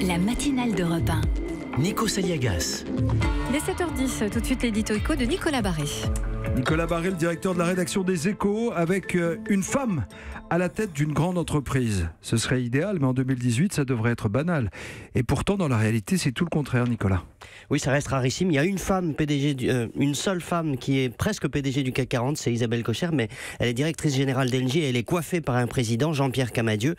La matinale d'Europe 1. Nico Saliagas. Il est 7h10, tout de suite l'édito éco de Nicolas Barré. Nicolas Barré, le directeur de la rédaction des Échos, avec une femme à la tête d'une grande entreprise. Ce serait idéal, mais en 2018, ça devrait être banal. Et pourtant, dans la réalité, c'est tout le contraire, Nicolas. Oui, ça reste rarissime. Il y a une femme PDG, une seule femme qui est presque PDG du CAC 40, c'est Isabelle Kocher, mais elle est directrice générale d'Engie et elle est coiffée par un président, Jean-Pierre Camadieu.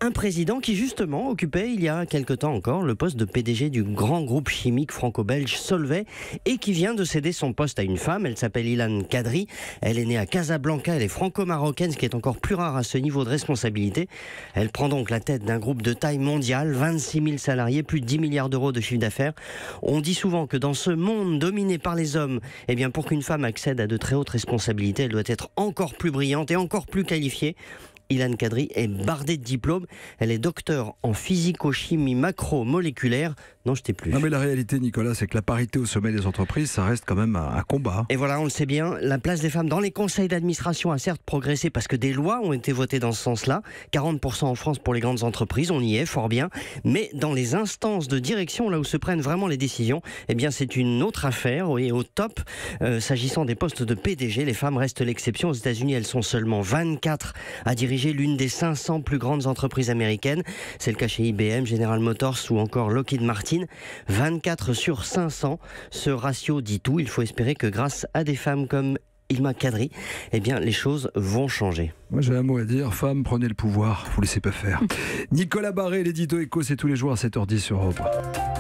Un président qui, justement, occupait, il y a quelque temps encore, le poste de PDG du grand groupe chimique franco-belge Solvay et qui vient de céder son poste à une femme. Elle s'appelle Ilan Kadri. Elle est née à Casablanca, elle est franco-marocaine, ce qui est encore plus rare à ce niveau de responsabilité. Elle prend donc la tête d'un groupe de taille mondiale, 26 000 salariés, plus de 10 milliards d'euros de chiffre d'affaires. On dit souvent que dans ce monde dominé par les hommes, eh bien pour qu'une femme accède à de très hautes responsabilités, elle doit être encore plus brillante et encore plus qualifiée. Ilan Kadri est bardée de diplômes. Elle est docteure en physico-chimie macromoléculaire. Non, je t'ai plus. Non, mais la réalité, Nicolas, c'est que la parité au sommet des entreprises, ça reste quand même un combat. Et voilà, on le sait bien, la place des femmes dans les conseils d'administration a certes progressé parce que des lois ont été votées dans ce sens-là. 40% en France pour les grandes entreprises, on y est, fort bien. Mais dans les instances de direction, là où se prennent vraiment les décisions, eh bien c'est une autre affaire. Et au top, s'agissant des postes de PDG, les femmes restent l'exception. Aux États-Unis, elles sont seulement 24 à diriger l'une des 500 plus grandes entreprises américaines. C'est le cas chez IBM, General Motors ou encore Lockheed Martin. 24 sur 500. Ce ratio dit tout. Il faut espérer que grâce à des femmes comme Ilan Kadri, eh bien, les choses vont changer. Moi, j'ai un mot à dire. Femmes, prenez le pouvoir. Vous laissez pas faire. Nicolas Barré, l'édito Éco, c'est tous les jours à 7h10 sur Europe 1.